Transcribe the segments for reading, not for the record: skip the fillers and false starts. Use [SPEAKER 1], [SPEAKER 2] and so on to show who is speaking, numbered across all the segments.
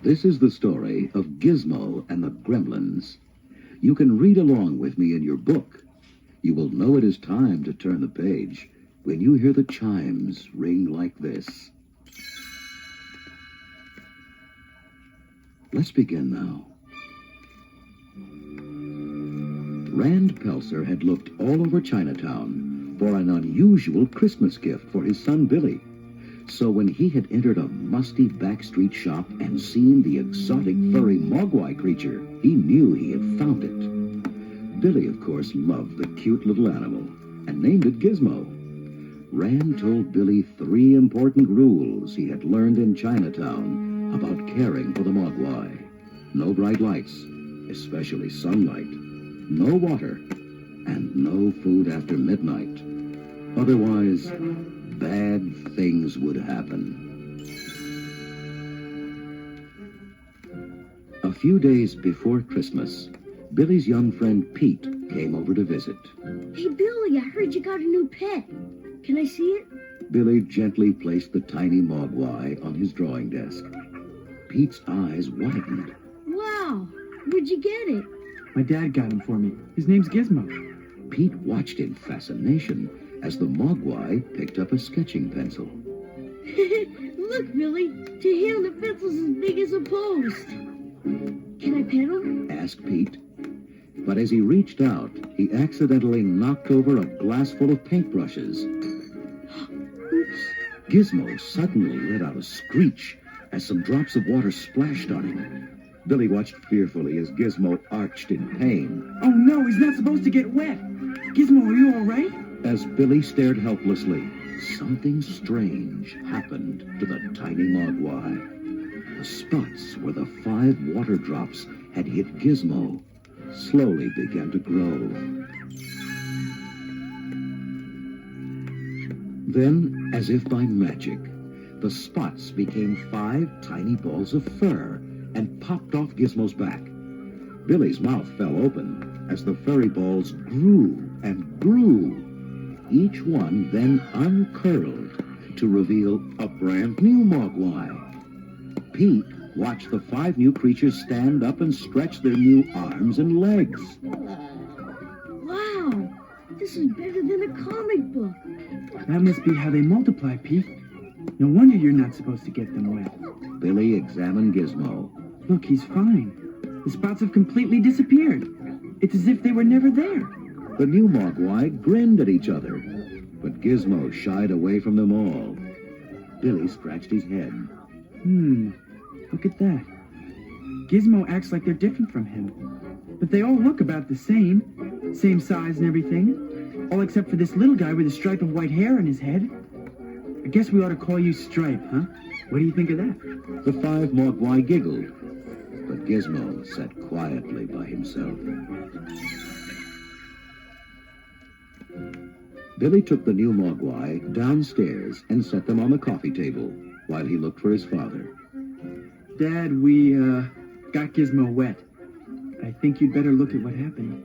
[SPEAKER 1] This is the story of Gizmo and the Gremlins. You can read along with me in your book. You will know it is time to turn the page when you hear the chimes ring like this. Let's begin now. Rand Pelser had looked all over Chinatown for an unusual Christmas gift for his son Billy. So when he had entered a musty backstreet shop and seen the exotic furry mogwai creature, he knew he had found it. Billy, of course, loved the cute little animal and named it Gizmo. Rand told Billy 3 important rules he had learned in Chinatown about caring for the mogwai. No bright lights, especially sunlight. No water, and no food after midnight. Otherwise, bad things would happen. A few days before Christmas, Billy's young friend Pete came over to visit.
[SPEAKER 2] Hey, Billy, I heard you got a new pet. Can I see it?
[SPEAKER 1] Billy gently placed the tiny mogwai on his drawing desk. Pete's eyes widened.
[SPEAKER 2] Wow, where'd you get it?
[SPEAKER 3] My dad got him for me. His name's Gizmo.
[SPEAKER 1] Pete watched in fascination as the mogwai picked up a sketching pencil.
[SPEAKER 2] Look, Billy, to him the pencil's as big as a post. Can I pet him?
[SPEAKER 1] Asked Pete. But as he reached out, he accidentally knocked over a glass full of paintbrushes.
[SPEAKER 2] Oops.
[SPEAKER 1] Gizmo suddenly let out a screech as some drops of water splashed on him. Billy watched fearfully as Gizmo arched in pain.
[SPEAKER 3] Oh no, he's not supposed to get wet. Gizmo, are you all right?
[SPEAKER 1] As Billy stared helplessly, something strange happened to the tiny mogwai. The spots where the 5 water drops had hit Gizmo slowly began to grow. Then, as if by magic, the spots became 5 tiny balls of fur and popped off Gizmo's back. Billy's mouth fell open as the furry balls grew and grew. Each one then uncurled to reveal a brand new mogwai. Pete watched the 5 new creatures stand up and stretch their new arms and legs.
[SPEAKER 2] Wow, this is better than a comic book.
[SPEAKER 3] That must be how they multiply, Pete. No wonder you're not supposed to get them wet.
[SPEAKER 1] Billy examined Gizmo.
[SPEAKER 3] Look, he's fine. The spots have completely disappeared. It's as if they were never there.
[SPEAKER 1] The new mogwai grinned at each other, but Gizmo shied away from them all. Billy scratched his head.
[SPEAKER 3] Look at that. Gizmo acts like they're different from him. But they all look about the same. Same size and everything. All except for this little guy with a stripe of white hair on his head. I guess we ought to call you Stripe, huh? What do you think of that?
[SPEAKER 1] The 5 mogwai giggled, but Gizmo sat quietly by himself. Billy took the new mogwai downstairs and set them on the coffee table while he looked for his father.
[SPEAKER 3] Dad, we, got Gizmo wet. I think you'd better look at what happened.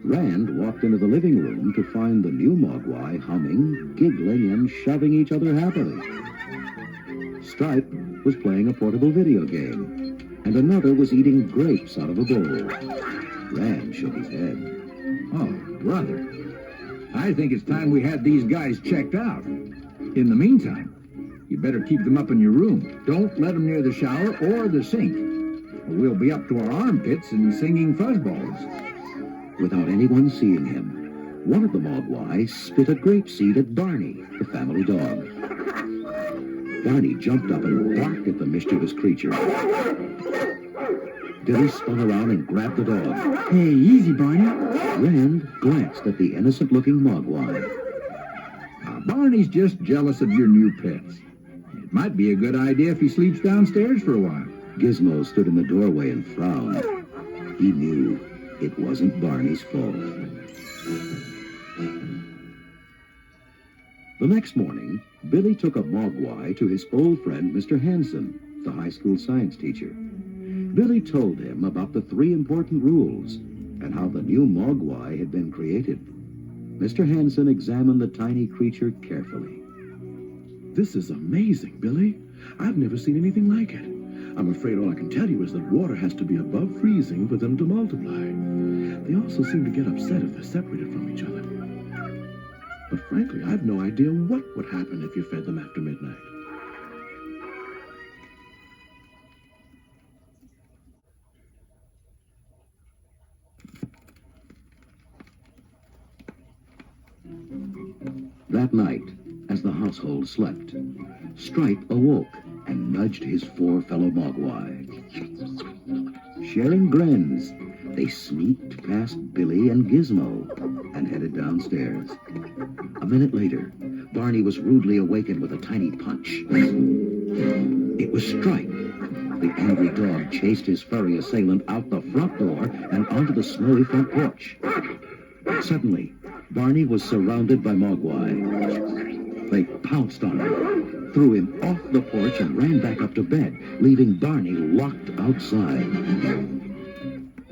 [SPEAKER 1] Rand walked into the living room to find the new mogwai humming, giggling, and shoving each other happily. Stripe was playing a portable video game, and another was eating grapes out of a bowl. Rand shook his head.
[SPEAKER 4] Oh, brother. I think it's time we had these guys checked out. In the meantime, you better keep them up in your room. Don't let them near the shower or the sink. Or we'll be up to our armpits and singing fuzzballs.
[SPEAKER 1] Without anyone seeing him, one of the mogwai spit a grape seed at Barney, the family dog. Barney jumped up and barked at the mischievous creature. Billy spun around and grabbed the dog.
[SPEAKER 3] Hey, easy, Barney.
[SPEAKER 1] Rand glanced at the innocent-looking mogwai.
[SPEAKER 4] Barney's just jealous of your new pets. It might be a good idea if he sleeps downstairs for a while.
[SPEAKER 1] Gizmo stood in the doorway and frowned. He knew it wasn't Barney's fault. The next morning, Billy took a mogwai to his old friend, Mr. Hanson, the high school science teacher. Billy told him about the 3 important rules and how the new mogwai had been created. Mr. Hanson examined the tiny creature carefully.
[SPEAKER 5] This is amazing, Billy. I've never seen anything like it. I'm afraid all I can tell you is that water has to be above freezing for them to multiply. They also seem to get upset if they're separated from each other. But frankly, I've no idea what would happen if you fed them after midnight.
[SPEAKER 1] That night, as the household slept, Stripe awoke and nudged his four fellow Mogwai. Sharing grins, they sneaked past Billy and Gizmo and headed downstairs. A minute later, Barney was rudely awakened with a tiny punch. It was Stripe. The angry dog chased his furry assailant out the front door and onto the snowy front porch. Suddenly, Barney was surrounded by Mogwai. They pounced on him, threw him off the porch, and ran back up to bed, leaving Barney locked outside.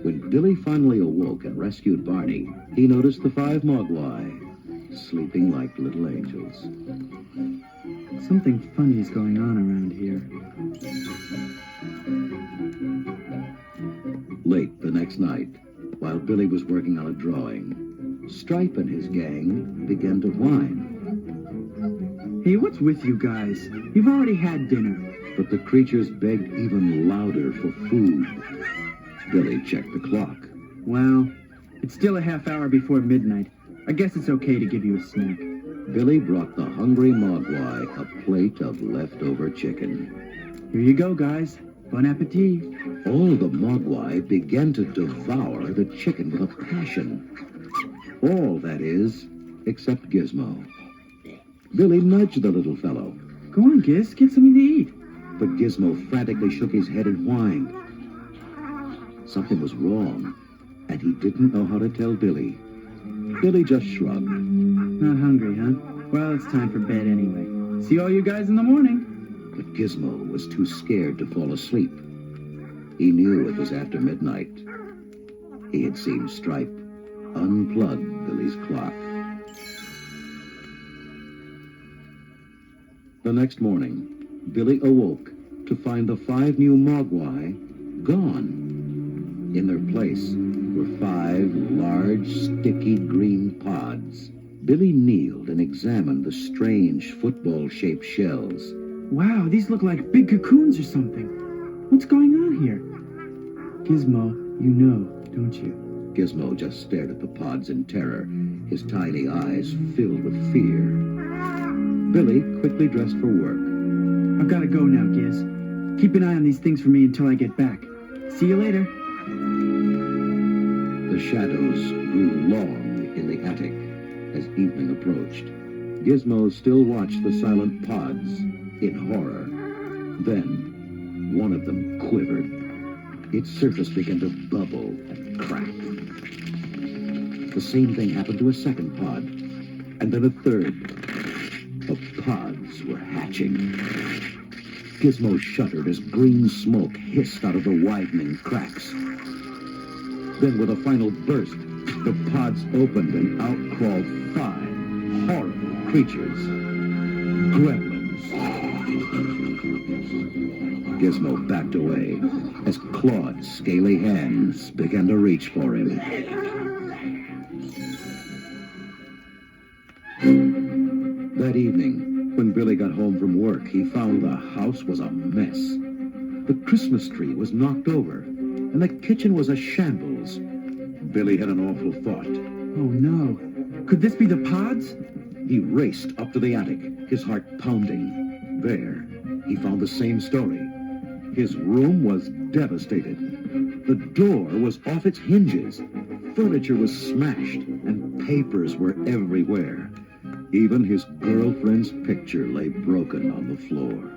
[SPEAKER 1] When Billy finally awoke and rescued Barney, he noticed the 5 Mogwai, sleeping like little angels.
[SPEAKER 3] Something funny is going on around here.
[SPEAKER 1] Late the next night, while Billy was working on a drawing, Stripe and his gang began to whine.
[SPEAKER 3] Hey, what's with you guys? You've already had dinner.
[SPEAKER 1] But the creatures begged even louder for food. Billy checked the clock.
[SPEAKER 3] Well, it's still a half hour before midnight. I guess it's okay to give you a snack.
[SPEAKER 1] Billy brought the hungry Mogwai a plate of leftover chicken.
[SPEAKER 3] Here you go, guys. Bon appetit.
[SPEAKER 1] All the Mogwai began to devour the chicken with a passion. All, that is, except Gizmo. Billy nudged the little fellow.
[SPEAKER 3] Go on, Giz. Get something to eat.
[SPEAKER 1] But Gizmo frantically shook his head and whined. Something was wrong, and he didn't know how to tell Billy. Billy just shrugged.
[SPEAKER 3] Not hungry, huh? Well, it's time for bed anyway. See all you guys in the morning.
[SPEAKER 1] But Gizmo was too scared to fall asleep. He knew it was after midnight. He had seen Stripe unplug Billy's clock. The next morning, Billy awoke to find the 5 new Mogwai gone. In their place were 5 large, sticky green pods. Billy kneeled and examined the strange football-shaped shells.
[SPEAKER 3] Wow, these look like big cocoons or something. What's going on here? Gizmo, you know, don't you?
[SPEAKER 1] Gizmo just stared at the pods in terror, his tiny eyes filled with fear. Billy quickly dressed for work.
[SPEAKER 3] I've got to go now, Giz. Keep an eye on these things for me until I get back. See you later.
[SPEAKER 1] The shadows grew long in the attic as evening approached. Gizmo still watched the silent pods in horror. Then, one of them quivered. Its surface began to bubble and crack. The same thing happened to a second pod, and then a third. The pods were hatching. Gizmo shuddered as green smoke hissed out of the widening cracks. Then, with a final burst, the pods opened and out crawled 5 horrible creatures. Gremlins. Gizmo backed away as clawed, scaly hands began to reach for him. That evening, when Billy got home from work, he found the house was a mess. The Christmas tree was knocked over, and the kitchen was a shambles. Billy had an awful thought.
[SPEAKER 3] Oh, no. Could this be the pods?
[SPEAKER 1] He raced up to the attic, his heart pounding. There, he found the same story. His room was devastated. The door was off its hinges. Furniture was smashed, and papers were everywhere. Even his girlfriend's picture lay broken on the floor.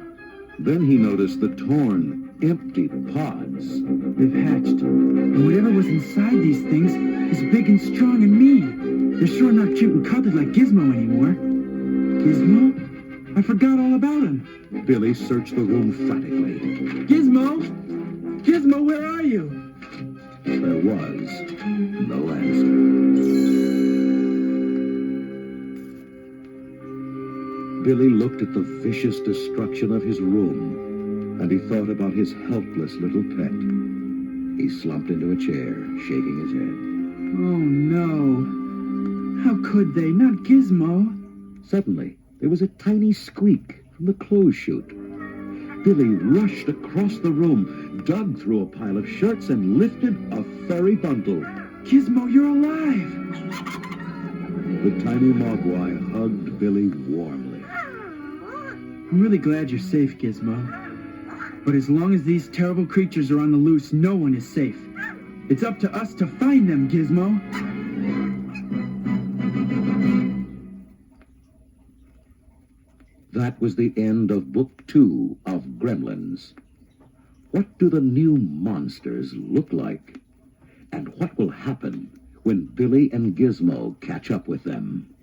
[SPEAKER 1] Then he noticed the torn, empty pods.
[SPEAKER 3] They've hatched. And whatever was inside these things is big and strong and mean. They're sure not cute and cuddly like Gizmo anymore. Gizmo? I forgot all about him.
[SPEAKER 1] Billy searched the room frantically.
[SPEAKER 3] Gizmo? Gizmo, where are you?
[SPEAKER 1] There was no answer. Billy looked at the vicious destruction of his room and he thought about his helpless little pet. He slumped into a chair, shaking his head.
[SPEAKER 3] Oh, no. How could they? Not Gizmo.
[SPEAKER 1] Suddenly, there was a tiny squeak from the clothes chute. Billy rushed across the room, dug through a pile of shirts, and lifted a furry bundle.
[SPEAKER 3] Gizmo, you're alive.
[SPEAKER 1] The tiny mogwai hugged Billy warmly.
[SPEAKER 3] I'm really glad you're safe, Gizmo. But as long as these terrible creatures are on the loose, no one is safe. It's up to us to find them, Gizmo.
[SPEAKER 1] That was the end of Book 2 of Gremlins. What do the new monsters look like? And what will happen when Billy and Gizmo catch up with them?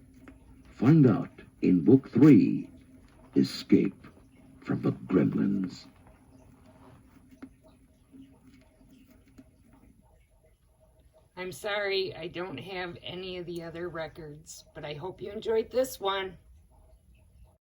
[SPEAKER 1] Find out in Book 3, Escape from the Gremlins.
[SPEAKER 6] I'm sorry I don't have any of the other records, but I hope you enjoyed this one.